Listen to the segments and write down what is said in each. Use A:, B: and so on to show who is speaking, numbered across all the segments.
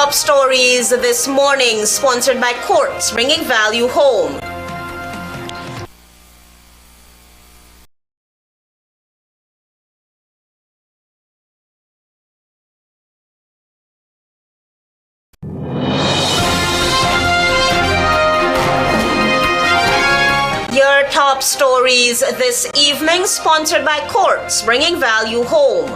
A: top stories this morning, sponsored by Courts, bringing value home. Your top stories this evening, sponsored by Courts, bringing value home.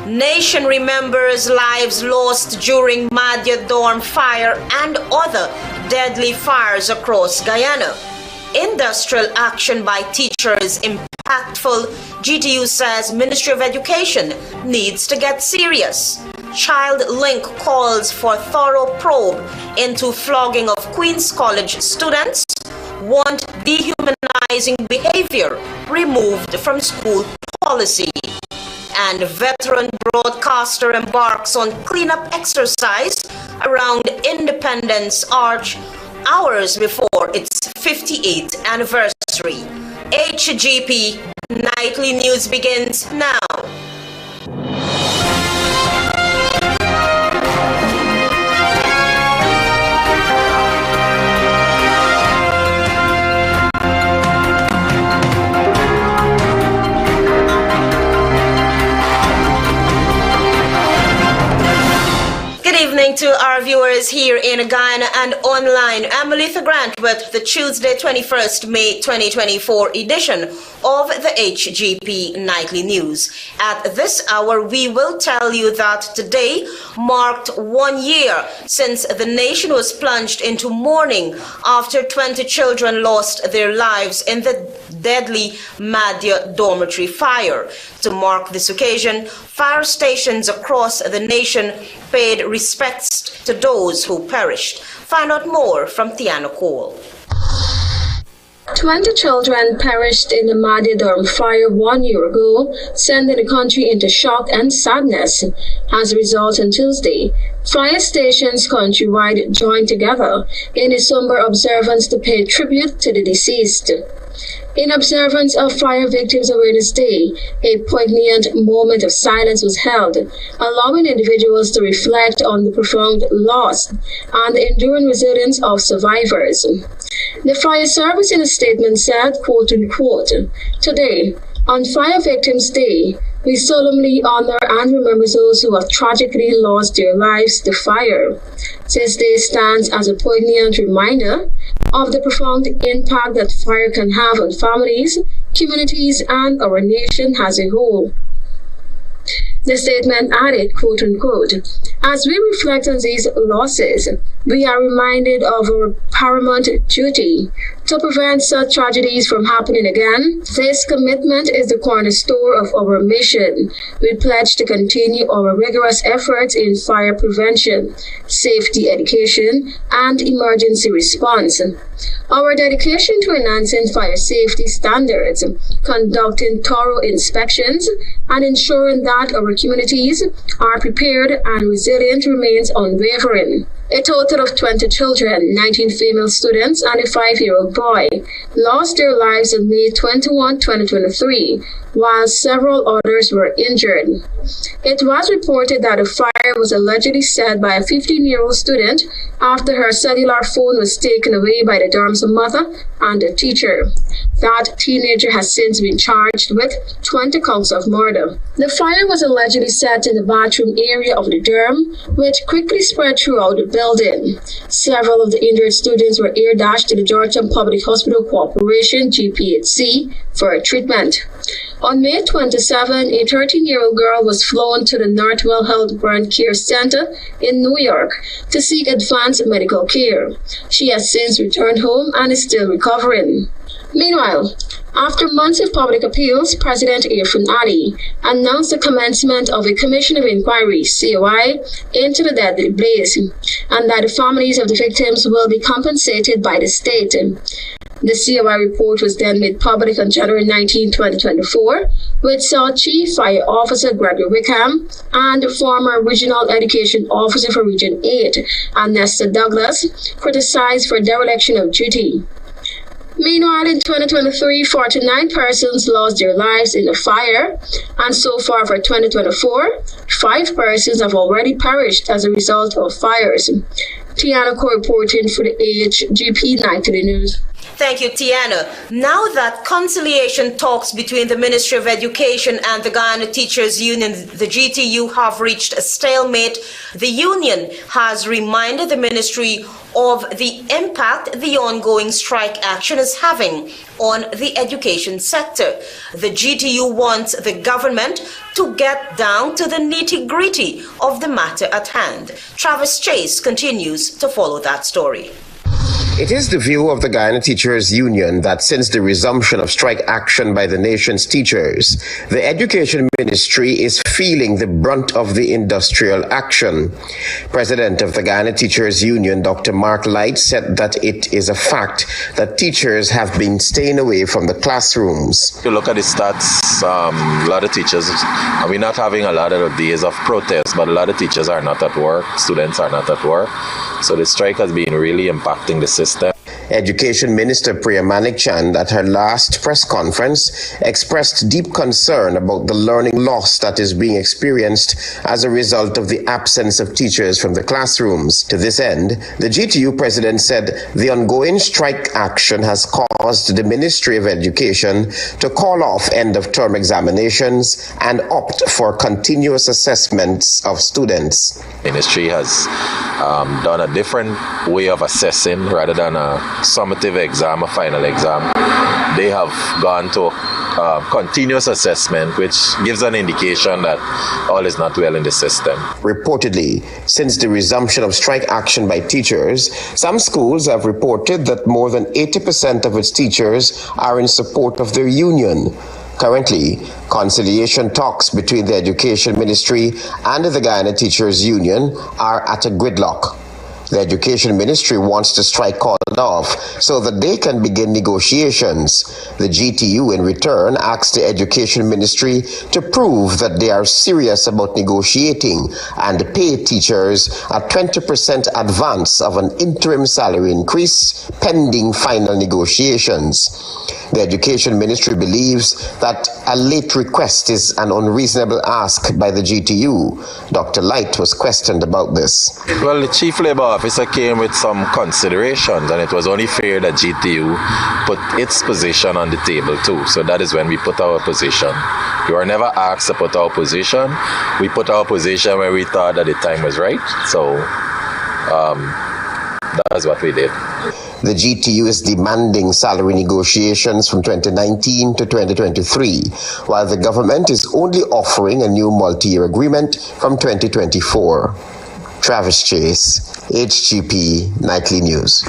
A: Nation remembers lives lost during Mahdia dorm fire and other deadly fires across Guyana. Industrial action by teachers impactful, GTU says Ministry of Education needs to get serious. Child Link calls for thorough probe into flogging of Queen's College students. Want dehumanizing behavior removed from school policy. And veteran broadcaster embarks on cleanup exercise around Independence Arch hours before its 58th anniversary. HGP Nightly News begins now. Good evening to our viewers here in Guyana and online. I'm Melissa Grant with the Tuesday 21st May 2024 edition of the HGP Nightly News. At this hour, we will tell you that today marked 1 year since the nation was plunged into mourning after 20 children lost their lives in the deadly Mahdia dormitory fire. To mark this occasion, fire stations across the nation paid respects to those who perished. Find out more from Tiana Cole.
B: 20 children perished in the Mahdia dorm fire 1 year ago, sending the country into shock and sadness. As a result, on Tuesday, fire stations countrywide joined together in a somber observance to pay tribute to the deceased. In observance of Fire Victims Awareness Day, a poignant moment of silence was held, allowing individuals to reflect on the profound loss and the enduring resilience of survivors. The fire service in a statement said, quote unquote, "Today, on Fire Victims Day, we solemnly honor and remember those who have tragically lost their lives to fire. This day stands as a poignant reminder of the profound impact that fire can have on families, communities, and our nation as a whole." The statement added, quote unquote, "As we reflect on these losses, we are reminded of our paramount duty to prevent such tragedies from happening again. This commitment is the cornerstone of our mission. We pledge to continue our rigorous efforts in fire prevention, safety education, and emergency response. Our dedication to enhancing fire safety standards, conducting thorough inspections, and ensuring that our communities are prepared and resilient remains unwavering." A total of 20 children, 19 female students, and a 5-year-old boy lost their lives on May 21, 2023, while several others were injured. It was reported that a fire was allegedly set by a 15-year-old student after her cellular phone was taken away by the dorm's mother and a teacher. That teenager has since been charged with 20 counts of murder. The fire was allegedly set in the bathroom area of the dorm, which quickly spread throughout the building. Several of the injured students were air dashed to the Georgetown Public Hospital Corporation, GPHC, for treatment. On May 27, a 13-year-old girl was flown to the Northwell Health Burn Care Center in New York to seek advanced medical care. She has since returned home and is still recovering. Meanwhile, after months of public appeals, President Irfan Ali announced the commencement of a Commission of Inquiry, COI, into the deadly blaze, and that the families of the victims will be compensated by the state. The COI report was then made public on January 19, 2024, which saw Chief Fire Officer Gregory Wickham and former Regional Education Officer for Region 8, Anesta Douglas, criticized for dereliction of duty. Meanwhile, in 2023, 49 persons lost their lives in the fire, and so far for 2024, 5 persons have already perished as a result of fires. Tiana Co reporting for the HGP Nightly News.
A: Thank you, Tiana. Now that conciliation talks between the Ministry of Education and the Guyana Teachers Union, the GTU, have reached a stalemate, the union has reminded the ministry of the impact the ongoing strike action is having on the education sector. The GTU wants the government to get down to the nitty-gritty of the matter at hand. Travis Chase continues to follow that story.
C: It is the view of the Guyana Teachers Union that since the resumption of strike action by the nation's teachers, the Education Ministry is feeling the brunt of the industrial action. President of the Guyana Teachers Union, Dr. Mark Light, said that it is a fact that teachers have been staying away from the classrooms.
D: If you look at the stats, a lot of teachers, we're not having a lot of days of protest, but a lot of teachers are not at work, students are not at work. So the strike has been really impacting the system.
C: Education Minister Priya Manik-Chand at her last press conference expressed deep concern about the learning loss that is being experienced as a result of the absence of teachers from the classrooms. To this end, the GTU president said the ongoing strike action has caused the Ministry of Education to call off end-of-term examinations and opt for continuous assessments of students.
D: Ministry has done a different way of assessing rather than a summative exam, a final exam. They have gone to continuous assessment, which gives an indication that all is not well in the system.
C: Reportedly, since the resumption of strike action by teachers, some schools have reported that more than 80% of its teachers are in support of their union. Currently, conciliation talks between the Education Ministry and the Guyana Teachers Union are at a gridlock. The Education Ministry wants the strike called off so that they can begin negotiations. The GTU, in return, asks the Education Ministry to prove that they are serious about negotiating and pay teachers a 20% advance of an interim salary increase pending final negotiations. The Education Ministry believes that a late request is an unreasonable ask by the GTU. Dr. Light was questioned about this.
D: Well, the Chief Labour Officer came with some considerations, and it was only fair that GTU put its position on the table too. So that is when we put our position. We were never asked to put our position. We put our position where we thought that the time was right. So that's what we did.
C: The GTU is demanding salary negotiations from 2019 to 2023, while the government is only offering a new multi-year agreement from 2024. Travis Chase, HGP Nightly News.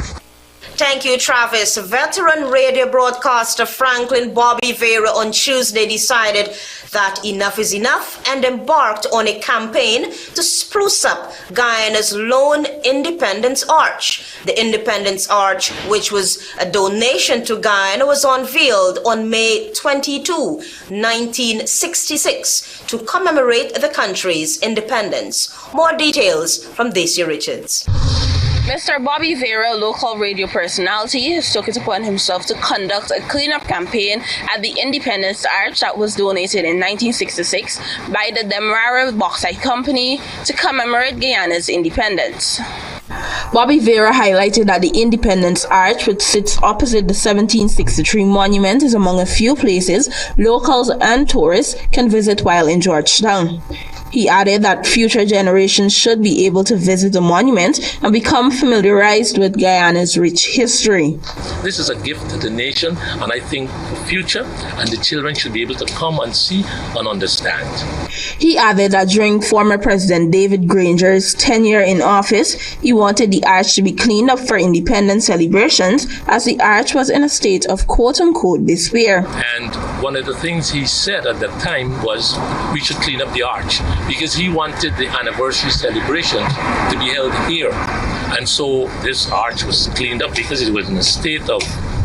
A: Thank you, Travis. Veteran radio broadcaster Franklin Bobby Vera on Tuesday decided that enough is enough and embarked on a campaign to spruce up Guyana's lone Independence Arch. The Independence Arch, which was a donation to Guyana, was unveiled on May 22, 1966 to commemorate the country's independence. More details from Dacia Richards.
E: Mr. Bobby Vera, local radio personality, has took it upon himself to conduct a cleanup campaign at the Independence Arch that was donated in 1966 by the Demerara Bauxite Company to commemorate Guyana's independence. Bobby Vera highlighted that the Independence Arch, which sits opposite the 1763 monument, is among a few places locals and tourists can visit while in Georgetown. He added that future generations should be able to visit the monument and become familiarized with Guyana's rich history.
F: This is a gift to the nation, and I think the future and the children should be able to come and see and understand.
E: He added that during former President David Granger's tenure in office, he wanted the arch to be cleaned up for independence celebrations, as the arch was in a state of quote-unquote despair.
F: And one of the things he said at that time was we should clean up the arch, because he wanted the anniversary celebration to be held here. And so this arch was cleaned up because it was in a state of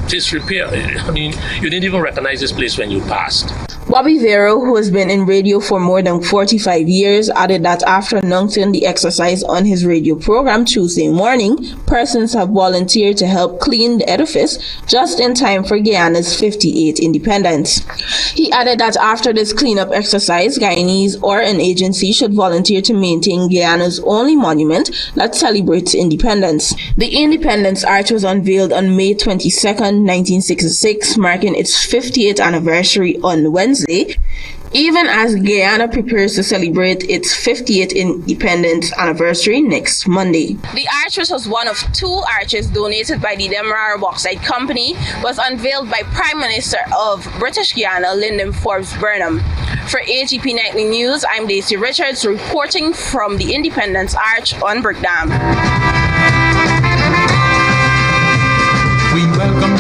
F: disrepair. I mean, you didn't even recognize this place when you passed.
E: Bobby Vero, who has been in radio for more than 45 years, added that after announcing the exercise on his radio program Tuesday morning, persons have volunteered to help clean the edifice just in time for Guyana's 58th independence. He added that after this cleanup exercise, Guyanese or an agency should volunteer to maintain Guyana's only monument that celebrates independence. The Independence Arch was unveiled on May 22nd, 1966, marking its 50th anniversary on Wednesday, even as Guyana prepares to celebrate its 50th independence anniversary next Monday. The arch, which was one of 2 arches donated by the Demerara Bauxite Company, was unveiled by Prime Minister of British Guyana, Lyndon Forbes Burnham. For HGP Nightly News, I'm Daisy Richards reporting from the Independence Arch on Brickdam.
G: We welcome,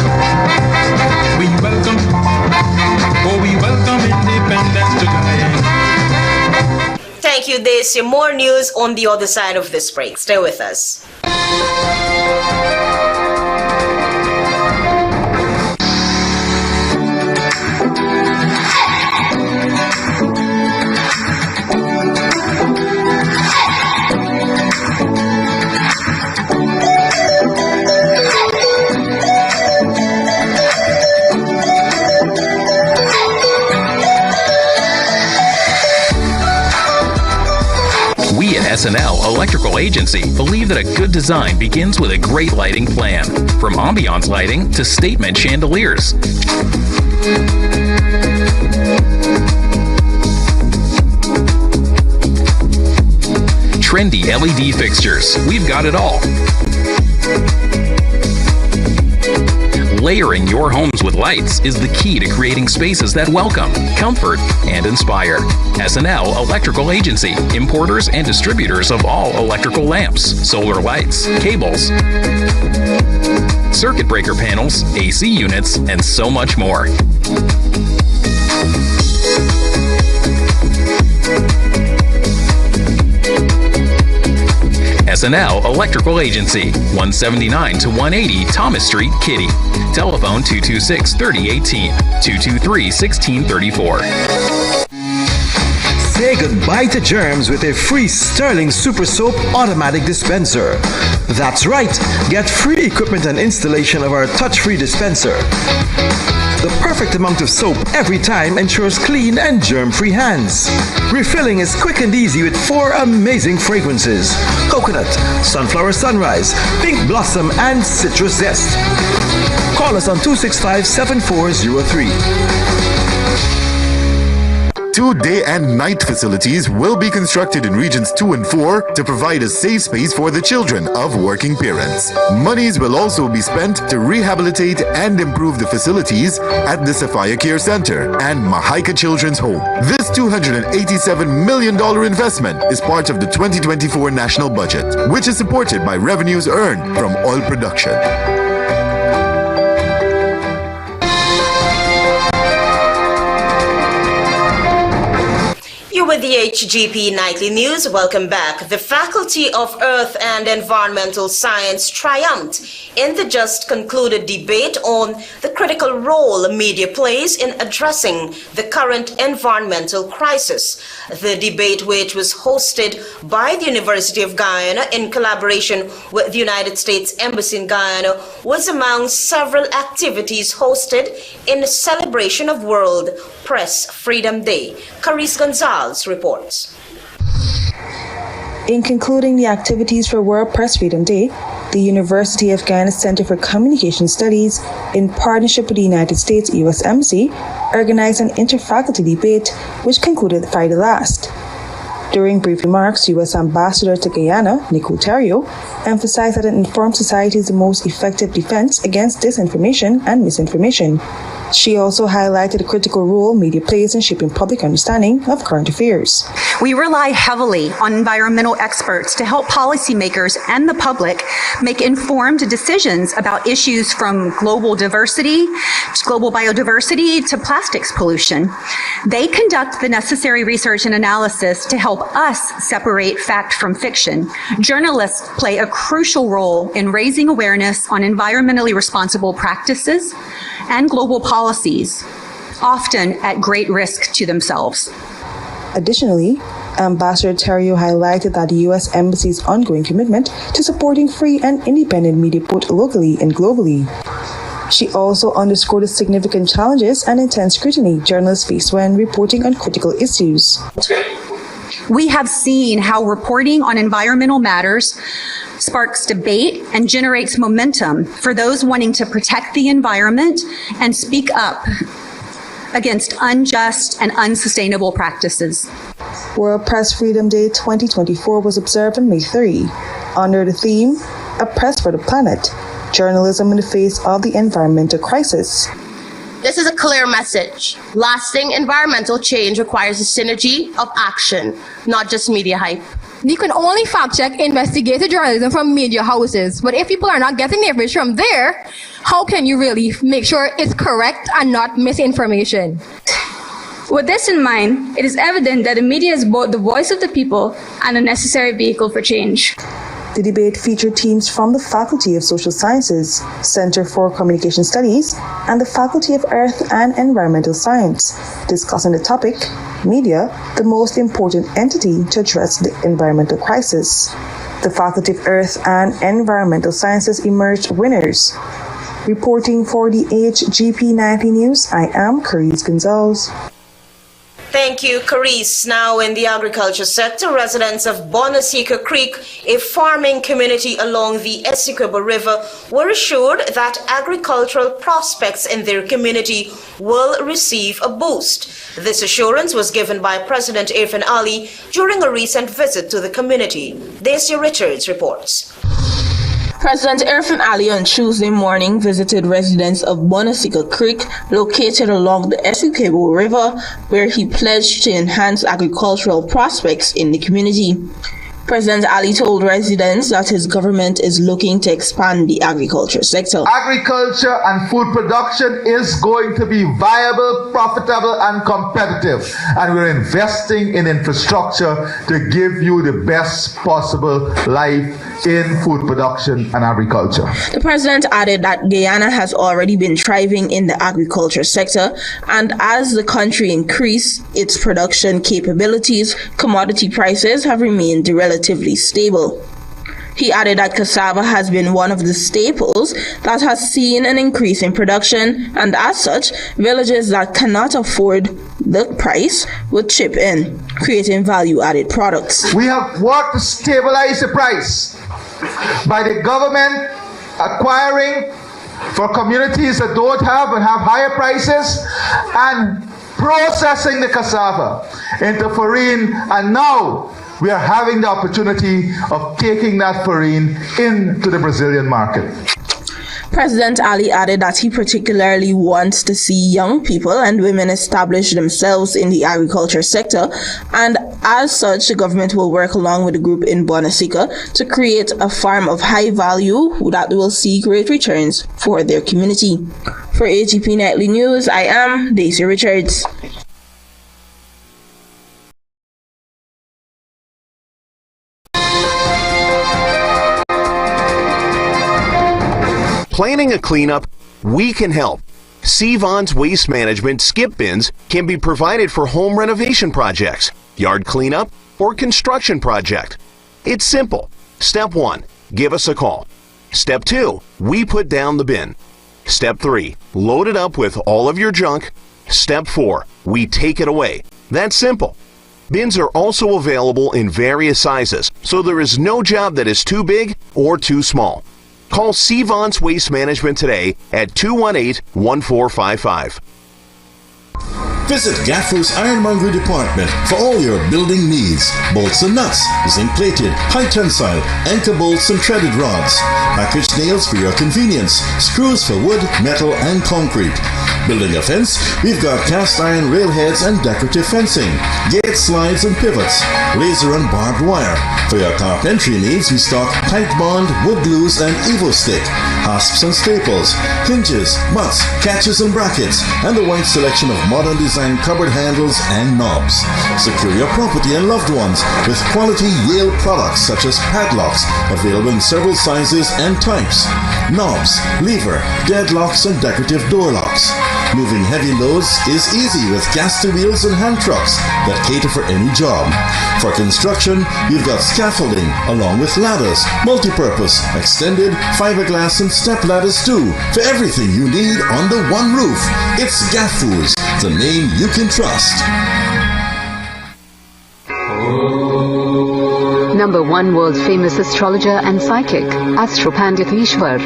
G: oh, we welcome independence to Guyana.
A: Thank you, Daisy. More news on the other side of this break. Stay with us.
H: We at SNL Electrical Agency believe that a good design begins with a great lighting plan, from ambiance lighting to statement chandeliers. Trendy LED fixtures, we've got it all. Layering your homes with lights is the key to creating spaces that welcome, comfort, and inspire. SNL Electrical Agency, importers and distributors of all electrical lamps, solar lights, cables, circuit breaker panels, AC units, and so much more. SNL Electrical Agency, 179 to 180 Thomas Street, Kitty. Telephone 226-3018, 223-1634.
I: Say goodbye to germs with a free Sterling Super Soap automatic dispenser. That's right, get free equipment and installation of our touch-free dispenser. The perfect amount of soap every time ensures clean and germ-free hands. Refilling is quick and easy with 4 amazing fragrances: coconut, sunflower sunrise, pink blossom, and citrus zest. Call us on 265-7403.
J: 2 day and night facilities will be constructed in regions 2 and 4 to provide a safe space for the children of working parents. Monies will also be spent to rehabilitate and improve the facilities at the Sophia Care Center and Mahdia Children's Home. This $287 million investment is part of the 2024 national budget, which is supported by revenues earned from oil production.
A: With the HGP Nightly News, welcome back. The Faculty of Earth and Environmental Science triumphed in the just concluded debate on the critical role media plays in addressing the current environmental crisis. The debate, which was hosted by the University of Guyana in collaboration with the United States Embassy in Guyana, was among several activities hosted in celebration of World Press Freedom Day. Caris Gonzalez reports.
K: In concluding the activities for World Press Freedom Day, the University of Guyana Center for Communication Studies, in partnership with the United States U.S. Embassy, organized an interfaculty debate which concluded Friday last. During brief remarks, U.S. Ambassador to Guyana, Nick Ontario, emphasized that an informed society is the most effective defense against disinformation and misinformation. She also highlighted the critical role media plays in shaping public understanding of current affairs.
L: We rely heavily on environmental experts to help policymakers and the public make informed decisions about issues from global biodiversity to plastics pollution. They conduct the necessary research and analysis to help us separate fact from fiction. Journalists play a crucial role in raising awareness on environmentally responsible practices and global policies. often at great risk to themselves.
K: Additionally, Ambassador Terrio highlighted that the U.S. Embassy's ongoing commitment to supporting free and independent media both locally and globally. She also underscored the significant challenges and intense scrutiny journalists face when reporting on critical issues.
L: We have seen how reporting on environmental matters sparks debate and generates momentum for those wanting to protect the environment and speak up against unjust and unsustainable practices.
K: World Press Freedom Day 2024 was observed on May 3 under the theme, A Press for the Planet, Journalism in the Face of the Environmental Crisis.
M: This is a clear message. Lasting environmental change requires a synergy of action, not just media hype.
N: You can only fact-check investigative journalism from media houses, but if people are not getting the information from there, how can you really make sure it's correct and not misinformation?
O: With this in mind, it is evident that the media is both the voice of the people and a necessary vehicle for change.
K: The debate featured teams from the Faculty of Social Sciences, Center for Communication Studies, and the Faculty of Earth and Environmental Science, discussing the topic, Media, the most important entity to address the environmental crisis. The Faculty of Earth and Environmental Sciences emerged winners. Reporting for the HGP 90 News, I am Carice Gonzalez.
A: Thank you, Carice. Now in the agriculture sector, residents of Bonasika Creek, a farming community along the Essequibo River, were assured that agricultural prospects in their community will receive a boost. This assurance was given by President Irfan Ali during a recent visit to the community. Daisy Richards reports.
E: President Irfan Ali on Tuesday morning visited residents of Bonasika Creek, located along the Essequibo River, where he pledged to enhance agricultural prospects in the community. President Ali told residents that his government is looking to expand the agriculture sector.
P: Agriculture and food production is going to be viable, profitable, and competitive. And we're investing in infrastructure to give you the best possible life in food production and agriculture.
E: The president added that Guyana has already been thriving in the agriculture sector, and as the country increased its production capabilities, commodity prices have remained relatively stable. He added that cassava has been one of the staples that has seen an increase in production, and as such, villages that cannot afford the price would chip in, creating value-added products.
P: We have worked to stabilize the price by the government acquiring for communities that don't have and have higher prices, and processing the cassava into farine, and now we are having the opportunity of taking that farine into the Brazilian market.
E: President Ali added that he particularly wants to see young people and women establish themselves in the agriculture sector, and as such, the government will work along with the group in Bonasika to create a farm of high value that will see great returns for their community. For HGP Nightly News, I am Daisy Richards.
Q: Planning a cleanup? We can help. Sevon's Waste Management skip bins can be provided for home renovation projects, yard cleanup, or construction project. It's simple. Step 1, give us a call. Step 2, we put down the bin. Step 3, load it up with all of your junk. Step 4, we take it away. That's simple. Bins are also available in various sizes, so there is no job that is too big or too small. Call Sevon's Waste Management today at 218-1455.
R: Visit Gaffer's Ironmongery Department for all your building needs. Bolts and nuts, zinc plated, high tensile, anchor bolts and threaded rods. Package nails for your convenience. Screws for wood, metal and concrete. Building a fence? We've got cast iron railheads and decorative fencing. Gate slides and pivots. Laser and barbed wire. For your carpentry needs, we stock tight bond, wood glues and Evo stick. Hasps and staples. Hinges, mutts, catches and brackets. And a wide selection of modern design cupboard handles and knobs. Secure your property and loved ones with quality Yale products such as padlocks, available in several sizes and types, knobs, lever, deadlocks and decorative door locks. Moving heavy loads is easy with gas-to-wheels and hand trucks that cater for any job. For construction, you've got scaffolding along with ladders, multi-purpose, extended, fiberglass and step ladders too. For everything you need under one roof, it's Gaffurs, the name you can trust.
S: Number 1 world famous astrologer and psychic, Astro Pandit Ishwar.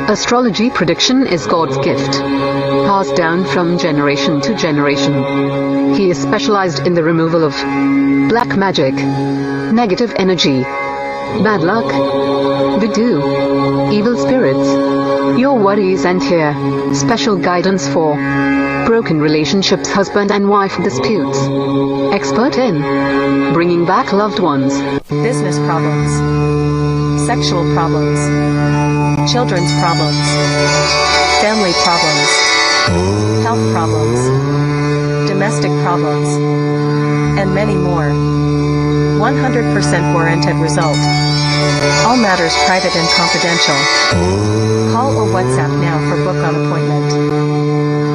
S: Astrology prediction is God's gift, passed down from generation to generation. He is specialized in the removal of black magic, negative energy, bad luck, voodoo, evil spirits, your worries, and here, special guidance for broken relationships, husband and wife disputes. Expert in bringing back loved ones, business problems, sexual problems, children's problems, family problems, health problems, domestic problems, and many more. 100% warranted result. All matters private and confidential. Call or WhatsApp now for book on appointment.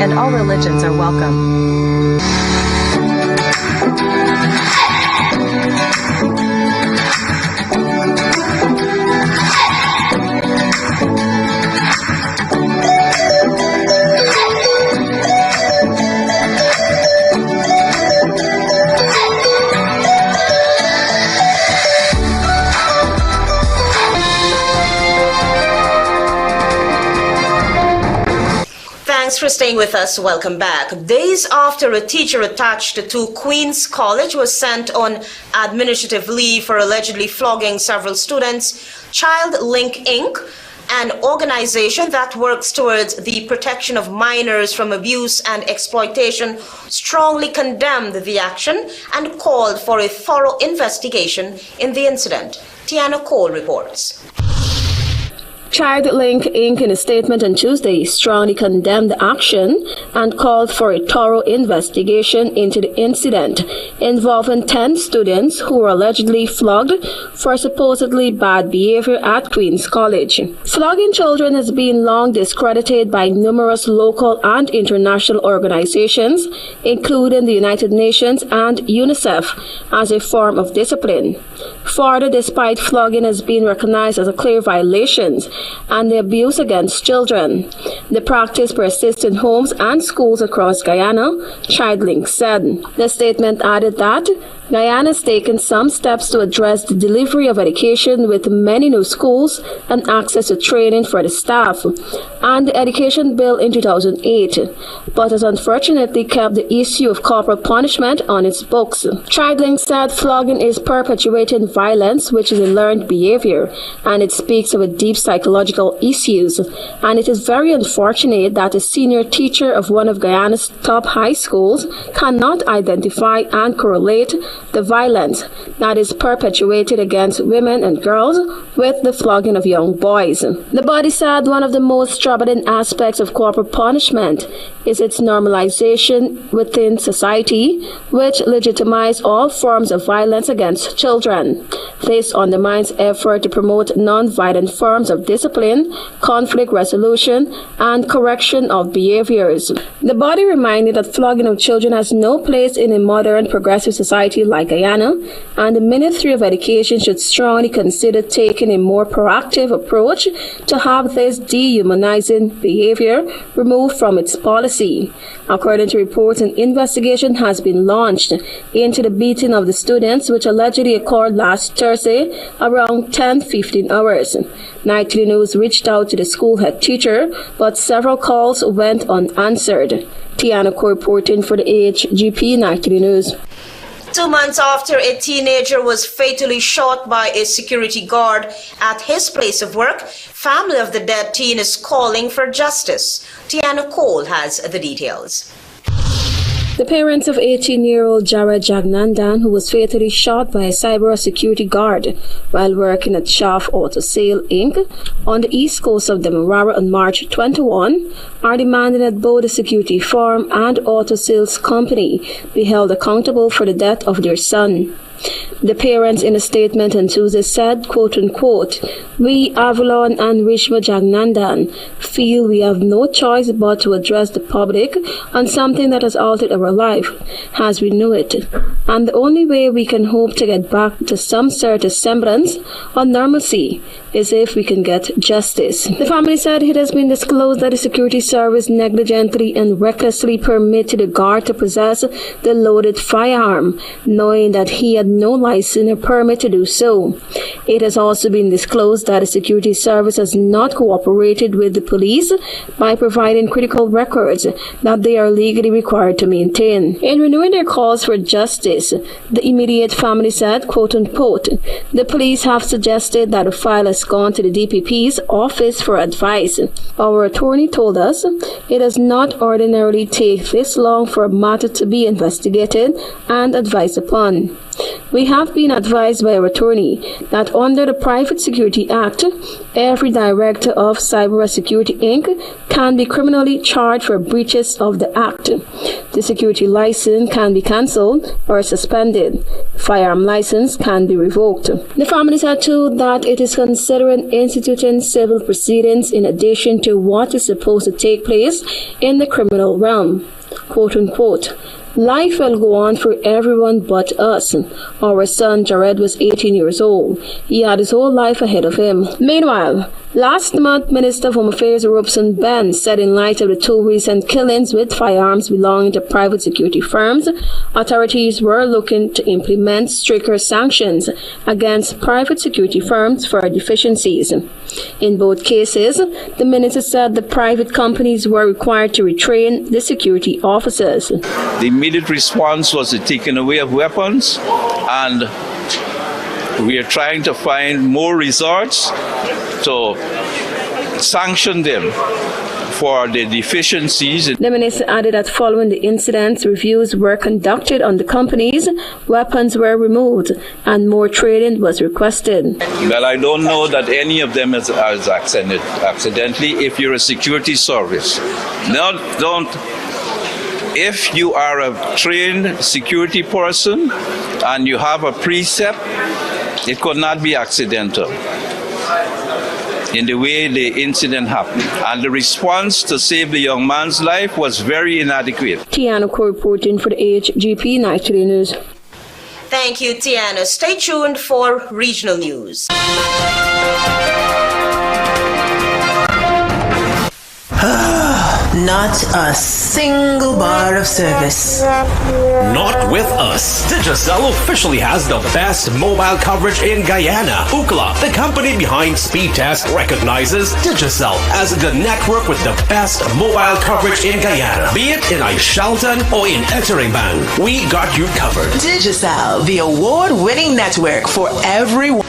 S: And all religions are welcome.
A: Thanks for staying with us. Welcome back. Days after a teacher attached to Queen's College was sent on administrative leave for allegedly flogging several students, Child Link Inc., an organization that works towards the protection of minors from abuse and exploitation, strongly condemned the action and called for a thorough investigation in the incident. Tiana Cole reports.
T: Child Link Inc. in a statement on Tuesday strongly condemned the action and called for a thorough investigation into the incident involving 10 students who were allegedly flogged for supposedly bad behavior at Queen's College. Flogging children has been long discredited by numerous local and international organizations, including the United Nations and UNICEF, as a form of discipline. Further, despite flogging has been recognized as a clear violation and the abuse against children, the practice persists in homes and schools across Guyana, ChildLink said. The statement added that Guyana has taken some steps to address the delivery of education with many new schools and access to training for the staff, and the Education Bill in 2008, but has unfortunately kept the issue of corporal punishment on its books. ChildLink said flogging is perpetuating violence, which is a learned behavior, and it speaks of a deep psychological issues, and it is very unfortunate that a senior teacher of one of Guyana's top high schools cannot identify and correlate the violence that is perpetuated against women and girls with the flogging of young boys. The body said one of the most troubling aspects of corporal punishment is its normalization within society, which legitimizes all forms of violence against children. This undermines effort to promote non-violent forms of discipline, conflict resolution, and correction of behaviors. The body reminded that flogging of children has no place in a modern progressive society like Guyana, and the Ministry of Education should strongly consider taking a more proactive approach to have this dehumanizing behavior removed from its policy. According to reports, an investigation has been launched into the beating of the students, which allegedly occurred last Thursday around 10:15 hours. Nightly News reached out to the school head teacher, but several calls went unanswered. Tiana Ko reporting for the HGP Nightly News.
A: 2 months after a teenager was fatally shot by a security guard at his place of work, family of the dead teen is calling for justice. Tiana Cole has the details.
T: The parents of 18-year-old Jared Jagnandan, who was fatally shot by a cyber security guard while working at Shaft Auto Sale Inc. on the east coast of Demerara on March 21, are demanding that both the security firm and auto sales company be held accountable for the death of their son. The parents in a statement on Tuesday said, quote unquote, "We, Avalon and Rishma Jagnandan, feel we have no choice but to address the public on something that has altered our life as we know it. And the only way we can hope to get back to some sort of semblance of normalcy is if we can get justice." The family said it has been disclosed that the security service negligently and recklessly permitted the guard to possess the loaded firearm, knowing that he had no license or permit to do so. It has also been disclosed that the security service has not cooperated with the police by providing critical records that they are legally required to maintain. In renewing their calls for justice, the immediate family said, quote unquote, "The police have suggested that the file has gone to the DPP's office for advice. Our attorney told us it does not ordinarily take this long for a matter to be investigated and advised upon. We have been advised by our attorney that under the Private Security Act, every director of Cyber Security Inc. can be criminally charged for breaches of the Act. The security license can be cancelled or suspended. Firearm license can be revoked." The family said too that it is considering instituting civil proceedings in addition to what is supposed to take place in the criminal realm. Quote unquote, "Life will go on for everyone but us. Our son Jared was 18 years old. He had his whole life ahead of him." Meanwhile, last month, Minister of Home Affairs Robson Ben said in light of the two recent killings with firearms belonging to private security firms, authorities were looking to implement stricter sanctions against private security firms for deficiencies. In both cases, the minister said the private companies were required to retrain the security officers.
U: The immediate response was the taking away of weapons, and we are trying to find more resorts to sanction them for the deficiencies.
T: The minister added that following the incidents, reviews were conducted on the companies, weapons were removed, and more training was requested.
U: Well, I don't know that any of them is accidentally. If you're a security service, don't. If you are a trained security person and you have a precept, it could not be accidental in the way the incident happened. And the response to save the young man's life was very inadequate.
T: Tiana Ko reporting for the HGP Nightly News.
A: Thank you, Tiana. Stay tuned for regional news.
V: Not a single bar of service.
W: Not with us. Digicel officially has the best mobile coverage in Guyana. Ookla, the company behind Speedtest, recognizes Digicel as the network with the best mobile coverage in Guyana. Be it in Aishalton or in Etteringban, we got you covered.
V: Digicel, the award-winning network for everyone.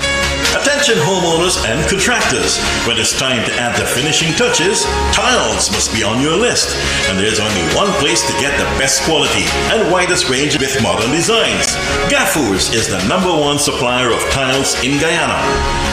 R: Attention homeowners and contractors. When it's time to add the finishing touches, tiles must be on your list. And there's only one place to get the best quality and widest range with modern designs. Gaffurs is the #1 supplier of tiles in Guyana.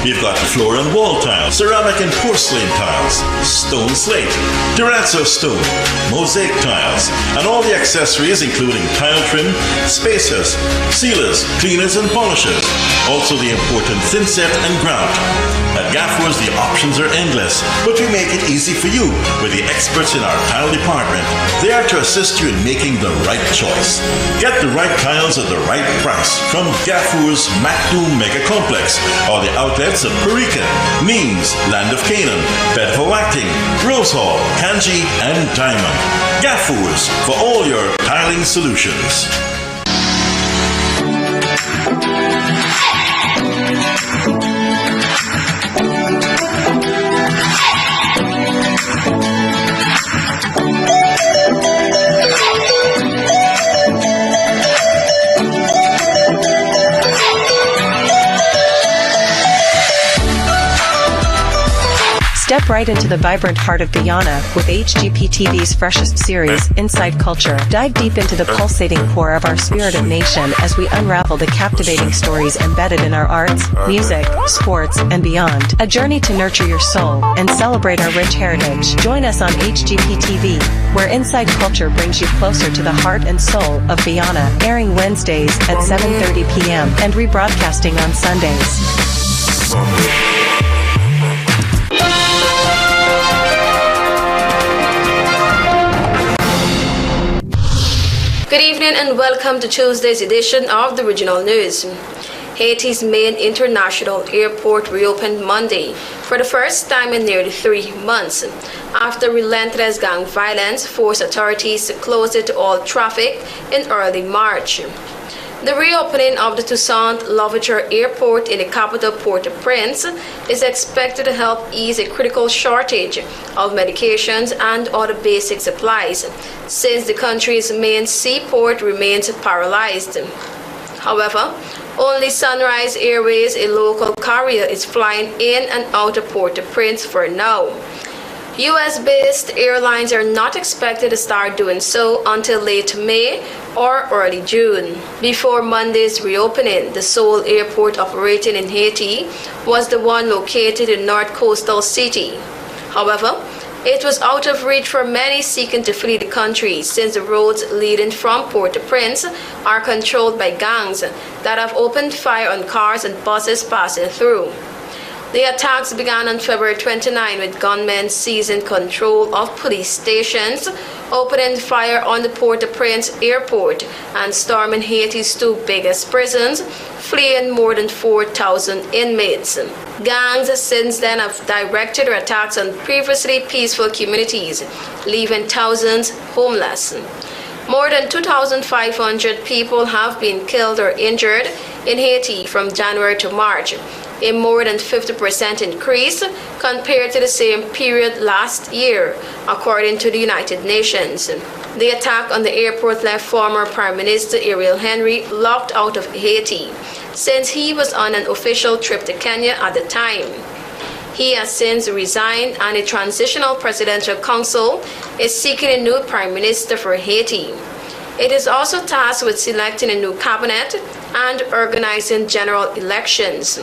R: We've got floor and wall tiles, ceramic and porcelain tiles, stone slate, terrazzo stone, mosaic tiles, and all the accessories including tile trim, spacers, sealers, cleaners and polishers. Also the important thin set and grout. At Gaffurs, the options are endless, but we make it easy for you with the experts in our tile department. They are to assist you in making the right choice. Get the right tiles at the right price from Gaffurs Macdoom Mega Complex or the outlets of Perican, Means, Land of Canaan, Bedford Wacting, Rose Hall, Kanji, and Diamond. Gaffurs for all your tiling solutions.
B: Step right into the vibrant heart of Guyana with HGP TV's freshest series, Inside Culture. Dive deep into the pulsating core of our spirited nation as we unravel the captivating stories embedded in our arts, music, sports, and beyond. A journey to nurture your soul and celebrate our rich heritage. Join us on HGP TV, where Inside Culture brings you closer to the heart and soul of Guyana, airing Wednesdays at 7:30 p.m. and rebroadcasting on Sundays.
C: Good evening and welcome to Tuesday's edition of the Regional News. Haiti's main international airport reopened Monday for the first time in nearly 3 months after relentless gang violence forced authorities to close it to all traffic in early March. The reopening of the Toussaint-Louverture Airport in the capital Port-au-Prince is expected to help ease a critical shortage of medications and other basic supplies, since the country's main seaport remains paralyzed. However, only Sunrise Airways, a local carrier, is flying in and out of Port-au-Prince for now. U.S.-based airlines are not expected to start doing so until late May or early June. Before Monday's reopening, the sole airport operating in Haiti was the one located in North Coastal City. However, it was out of reach for many seeking to flee the country, since the roads leading from Port-au-Prince are controlled by gangs that have opened fire on cars and buses passing through. The attacks began on February 29 with gunmen seizing control of police stations, opening fire on the Port-au-Prince airport, and storming Haiti's 2 biggest prisons, fleeing more than 4,000 inmates. Gangs since then have directed their attacks on previously peaceful communities, leaving thousands homeless. More than 2,500 people have been killed or injured in Haiti from January to March, a more than 50% increase compared to the same period last year, according to the United Nations. The attack on the airport left former Prime Minister Ariel Henry locked out of Haiti, since he was on an official trip to Kenya at the time. He has since resigned, and a transitional presidential council is seeking a new prime minister for Haiti. It is also tasked with selecting a new cabinet and organizing general elections.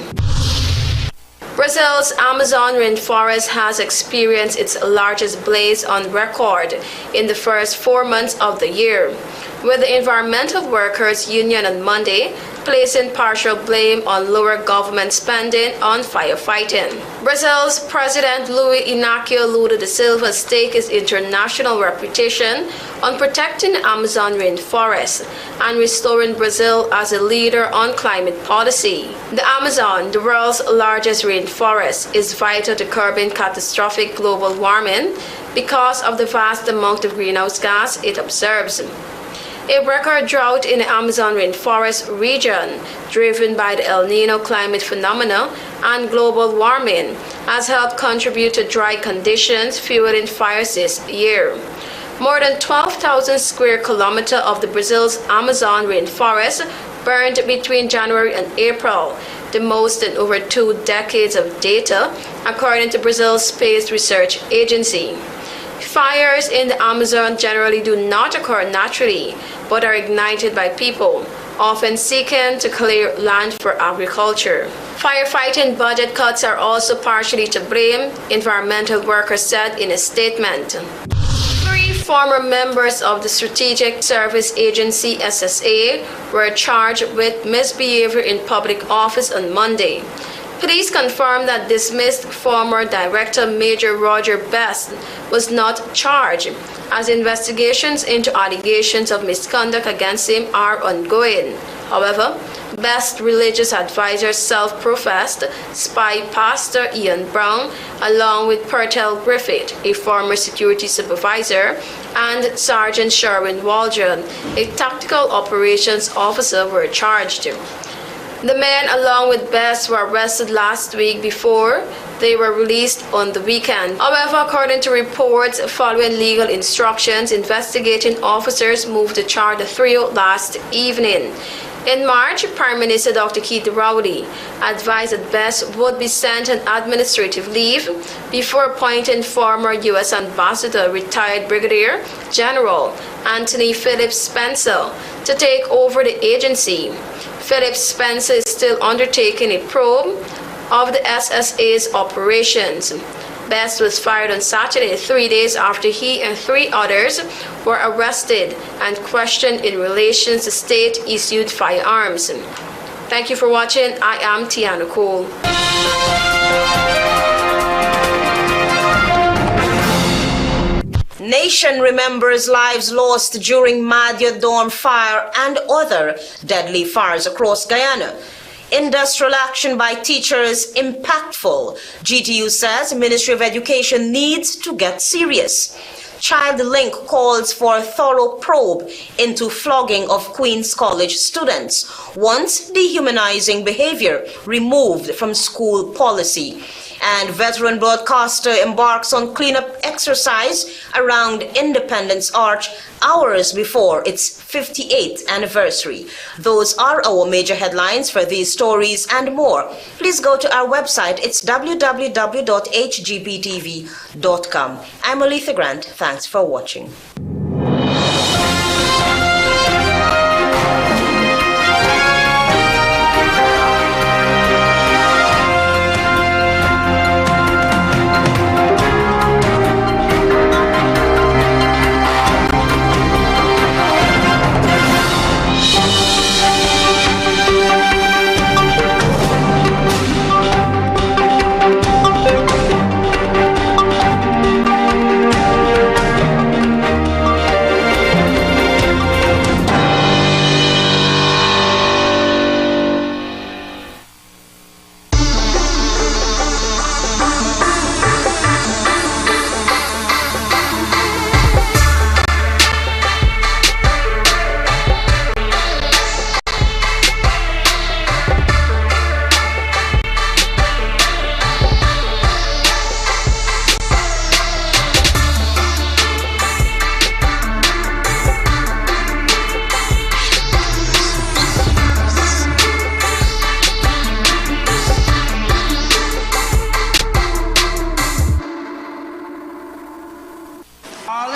C: Brazil's Amazon rainforest has experienced its largest blaze on record in the first 4 months of the year, with the Environmental Workers Union on Monday placing partial blame on lower government spending on firefighting. Brazil's President Luiz Inácio Lula da Silva staked his international reputation on protecting the Amazon rainforest and restoring Brazil as a leader on climate policy. The Amazon, the world's largest rainforest, is vital to curbing catastrophic global warming because of the vast amount of greenhouse gas it absorbs. A record drought in the Amazon rainforest region, driven by the El Nino climate phenomena and global warming, has helped contribute to dry conditions fueling fires this year. More than 12,000 square kilometers of the Brazil's Amazon rainforest burned between January and April, the most in over 2 decades of data, according to Brazil's Space Research Agency. Fires in the Amazon generally do not occur naturally, but are ignited by people, often seeking to clear land for agriculture. Firefighting budget cuts are also partially to blame, environmental workers said in a statement. 3 former members of the Strategic Service Agency SSA were charged with misbehavior in public office on Monday. Police confirmed that dismissed former Director Major Roger Best was not charged, as investigations into allegations of misconduct against him are ongoing. However, Best religious advisor self-professed spy Pastor Ian Brown, along with Pertel Griffith, a former security supervisor, and Sergeant Sherwin Waldron, a tactical operations officer, were charged. The men, along with Best, were arrested last week before they were released on the weekend. However, according to reports, following legal instructions, investigating officers moved to charge the trio last evening. In March, Prime Minister Dr. Keith Rowley advised that Best would be sent on administrative leave before appointing former U.S. Ambassador, retired Brigadier General Anthony Phillips Spencer, to take over the agency. Phillips Spencer is still undertaking a probe of the SSA's operations. Best was fired on Saturday, 3 days after he and 3 others were arrested and questioned in relation to state-issued firearms. Thank you for watching. I am Tiana Cole.
A: Nation remembers lives lost during Mahdia dorm fire and other deadly fires across Guyana. Industrial action by teachers impactful. GTU says Ministry of Education needs to get serious. Child Link calls for a thorough probe into flogging of Queen's College students. Wants dehumanizing behavior removed from school policy. And veteran broadcaster embarks on cleanup exercise around Independence Arch hours before its 58th anniversary. Those are our major headlines. For these stories and more, please go to our website. It's www.hgptv.com. I'm Olitha Grant. Thanks for watching.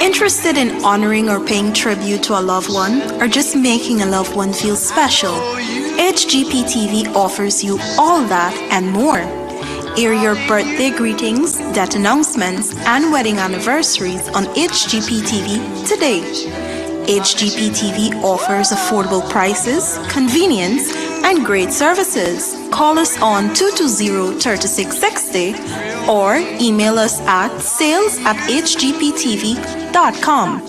D: Interested in honoring or paying tribute to a loved one, or just making a loved one feel special? HGP TV offers you all that and more. Air your birthday greetings, death announcements, and wedding anniversaries on HGP TV today. HGP TV offers affordable prices, convenience, and great services. Call us on 220-3660 or email us at sales@hgptv.com.